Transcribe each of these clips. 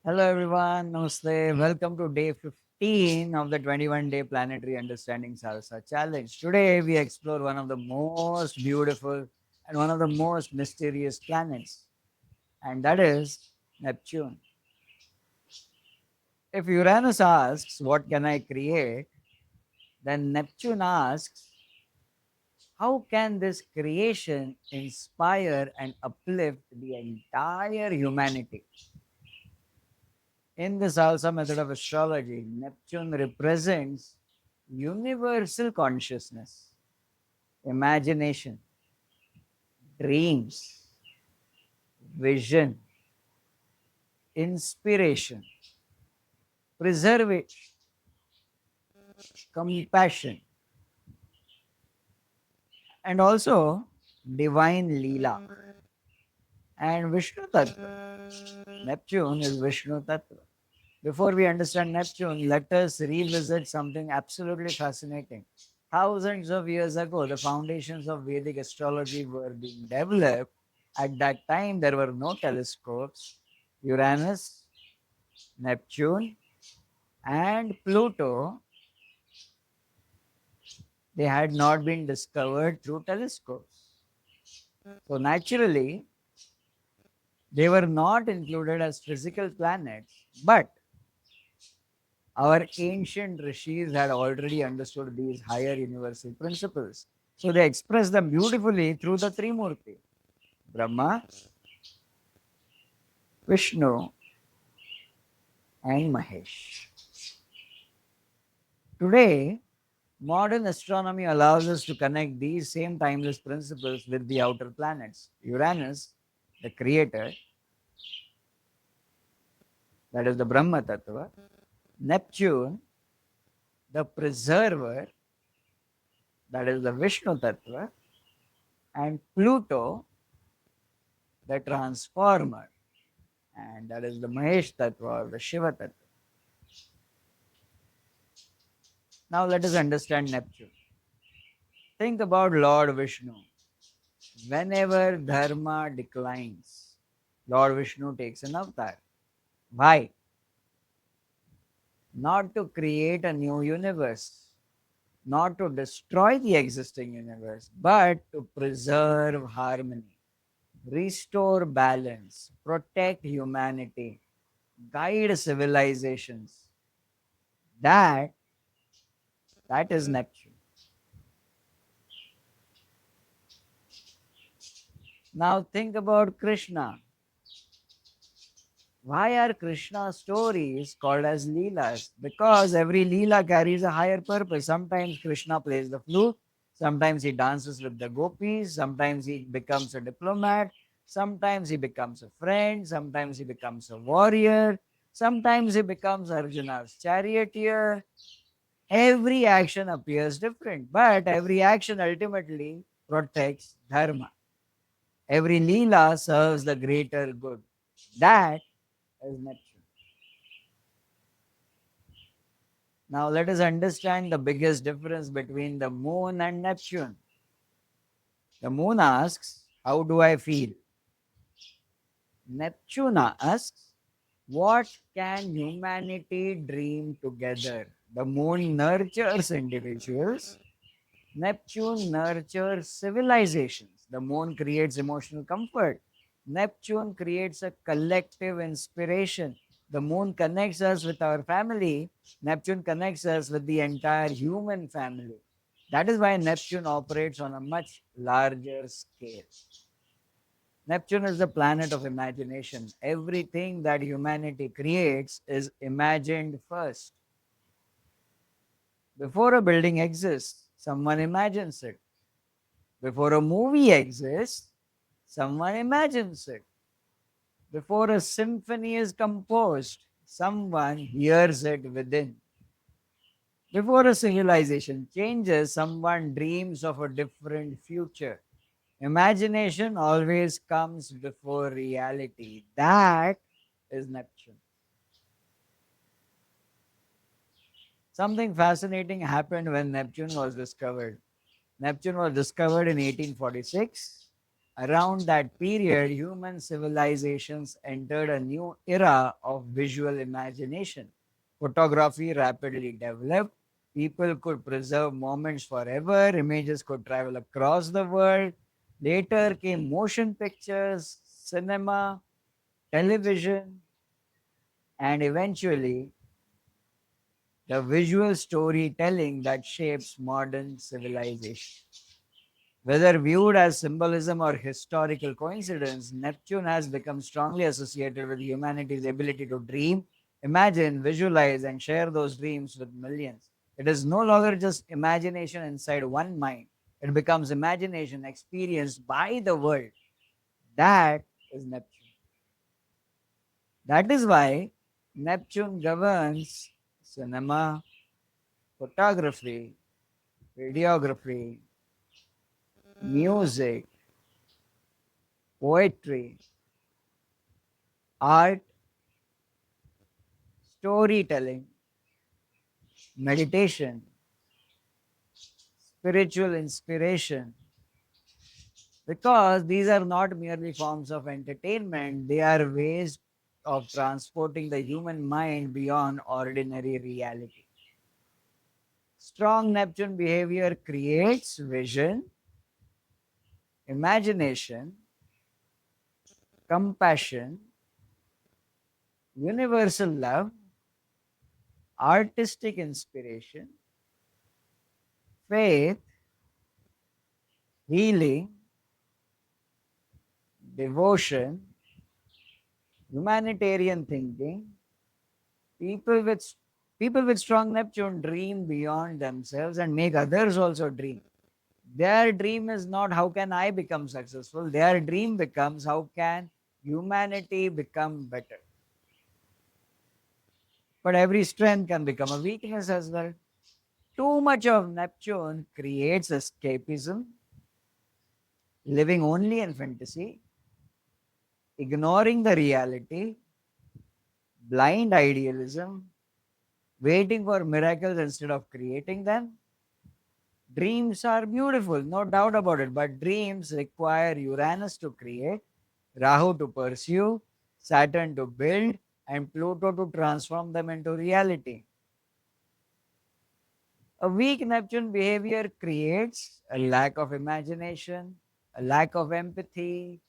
Hello everyone, Namaste. Welcome to day 15 of the 21-day Planetary Understanding SALSA Challenge. Today we explore one of the most beautiful and one of the most mysterious planets, and that is Neptune. If Uranus asks, what can I create? Then Neptune asks, how can this creation inspire and uplift the entire humanity? In the SALSA method of astrology, Neptune represents universal consciousness, imagination, dreams, vision, inspiration, preservation, compassion, and also divine Leela and Vishnu Tattva. Neptune is Vishnu Tattva. Before we understand Neptune, let us revisit something absolutely fascinating. Thousands of years ago, the foundations of Vedic astrology were being developed. At that time, there were no telescopes. Uranus, Neptune, and Pluto, they had not been discovered through telescopes. So, naturally, they were not included as physical planets, but our ancient rishis had already understood these higher universal principles. So they express them beautifully through the Trimurti Brahma, Vishnu, and Mahesh. Today, modern astronomy allows us to connect these same timeless principles with the outer planets. Uranus, the creator, that is the Brahma Tattva, Neptune, the preserver, that is the Vishnu Tattva, and Pluto, the transformer, and that is the Mahesh Tattva or the Shiva Tattva. Now let us understand Neptune. Think about Lord Vishnu. Whenever Dharma declines, Lord Vishnu takes an avatar. Why? Not to create a new universe, not to destroy the existing universe, but to preserve harmony, restore balance, protect humanity, guide civilizations. That that is Neptune. Now think about Krishna. Why are Krishna stories called as Leelas? Because every Leela carries a higher purpose. Sometimes Krishna plays the flute, sometimes he dances with the gopis, sometimes he becomes a diplomat, sometimes he becomes a friend, sometimes he becomes a warrior, sometimes he becomes Arjuna's charioteer. Every action appears different, but every action ultimately protects Dharma. Every Leela serves the greater good. That is Neptune. Now let us understand the biggest difference between the moon and Neptune. The moon asks, how do I feel? Neptune asks, what can humanity dream together? The moon nurtures individuals. Neptune nurtures civilizations. The moon creates emotional comfort. Neptune creates a collective inspiration. The moon connects us with our family. Neptune connects us with the entire human family. That is why Neptune operates on a much larger scale. Neptune is the planet of imagination. Everything that humanity creates is imagined first. Before a building exists, someone imagines it. Before a movie exists, someone imagines it. Before a symphony is composed, someone hears it within. Before a civilization changes, someone dreams of a different future. Imagination always comes before reality. That is Neptune. Something fascinating happened when Neptune was discovered. Neptune was discovered in 1846. Around that period, human civilizations entered a new era of visual imagination. Photography rapidly developed. People could preserve moments forever. Images could travel across the world. Later came motion pictures, cinema, television, and eventually the visual storytelling that shapes modern civilization. Whether viewed as symbolism or historical coincidence, Neptune has become strongly associated with humanity's ability to dream, imagine, visualize, and share those dreams with millions. It is no longer just imagination inside one mind, it becomes imagination experienced by the world. That is Neptune. That is why Neptune governs cinema, photography, videography, music, poetry, art, storytelling, meditation, spiritual inspiration, because these are not merely forms of entertainment, they are ways of transporting the human mind beyond ordinary reality. Strong Neptune behavior creates vision, imagination, compassion, universal love, artistic inspiration, faith, healing, devotion, humanitarian thinking. People with people with strong Neptune dream beyond themselves and make others also dream. Their dream is not how can I become successful. Their dream becomes how can humanity become better. But every strength can become a weakness as well. Too much of Neptune creates escapism, living only in fantasy, ignoring the reality, blind idealism, waiting for miracles instead of creating them. Dreams are beautiful, no doubt about it, but dreams require Uranus to create, Rahu to pursue, Saturn to build, and Pluto to transform them into reality. A weak Neptune behavior creates a lack of imagination, a lack of empathy,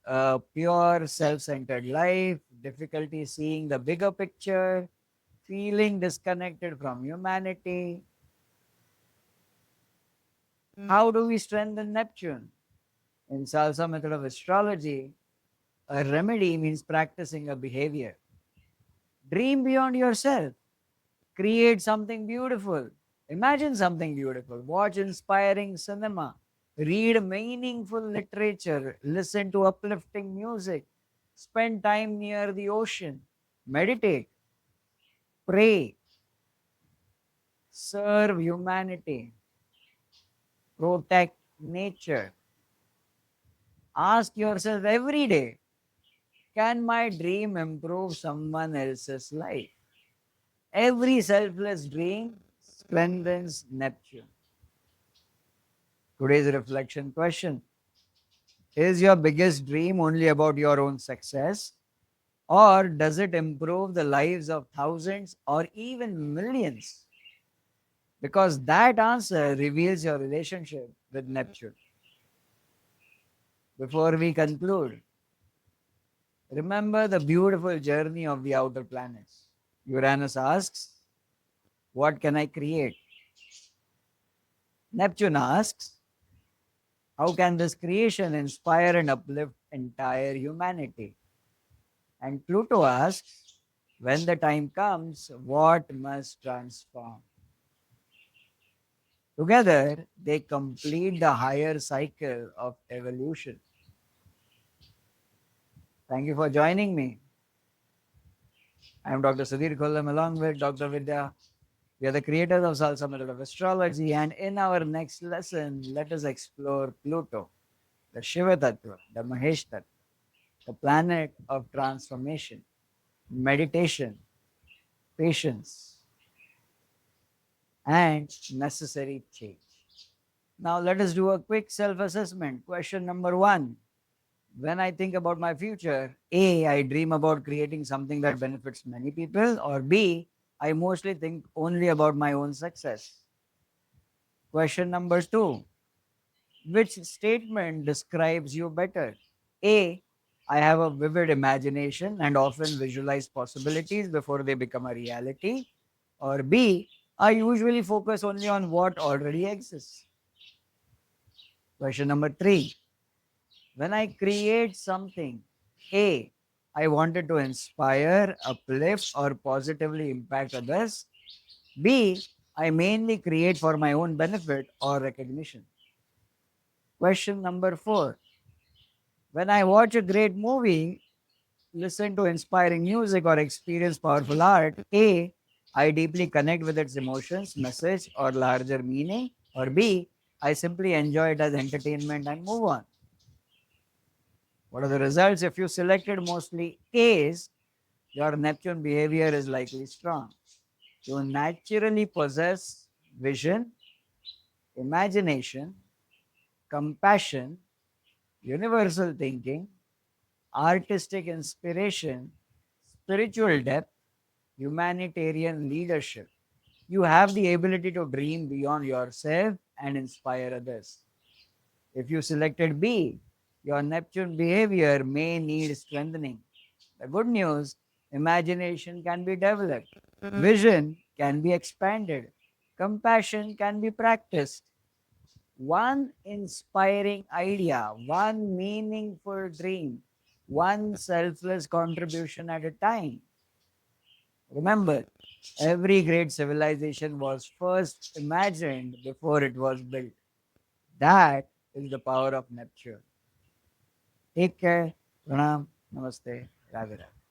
a pure self centered life, difficulty seeing the bigger picture, feeling disconnected from humanity. How do we strengthen Neptune? In SALSA method of astrology, a remedy means practicing a behavior. Dream beyond yourself. Create something beautiful. Imagine something beautiful. Watch inspiring cinema. Read meaningful literature. Listen to uplifting music. Spend time near the ocean. Meditate. Pray. Serve humanity. Protect nature. Ask yourself every day, can my dream improve someone else's life? Every selfless dream strengthens Neptune. Today's reflection question: is your biggest dream only about your own success, or does it improve the lives of thousands or even millions? Because that answer reveals your relationship with Neptune. Before we conclude, remember the beautiful journey of the outer planets. Uranus asks, what can I create? Neptune asks, how can this creation inspire and uplift entire humanity? And Pluto asks, when the time comes, what must transform? Together, they complete the higher cycle of evolution. Thank you for joining me. I am Dr. Sudhir Khollam along with Dr. Vidya. We are the creators of SALSA Method of Astrology, and in our next lesson, let us explore Pluto, the Shiva Tattva, the Mahesh Tattva, the planet of transformation, meditation, patience, and necessary change. Now, let us do a quick self assessment. Question number one: When I think about my future, A, I dream about creating something that benefits many people, or B, I mostly think only about my own success. Question number two: which statement describes you better? A, I have a vivid imagination and often visualize possibilities before they become a reality. Or B, I usually focus only on what already exists. Question number three: when I create something, A, I wanted to inspire, uplift, or positively impact others. B, I mainly create for my own benefit or recognition. Question number four: when I watch a great movie, listen to inspiring music, or experience powerful art, A, I deeply connect with its emotions, message, or larger meaning, or B, I simply enjoy it as entertainment and move on. What are the results? If you selected mostly A's, your Neptune behavior is likely strong. You naturally possess vision, imagination, compassion, universal thinking, artistic inspiration, spiritual depth, humanitarian leadership. You have the ability to dream beyond yourself and inspire others. If you selected B, your Neptune behavior may need strengthening. The good news: imagination can be developed, vision can be expanded, compassion can be practiced. One inspiring idea, one meaningful dream, one selfless contribution at a time. Remember, every great civilization was first imagined before it was built. That is the power of Neptune. Take care. Pranam. Namaste. Radhe Radhe.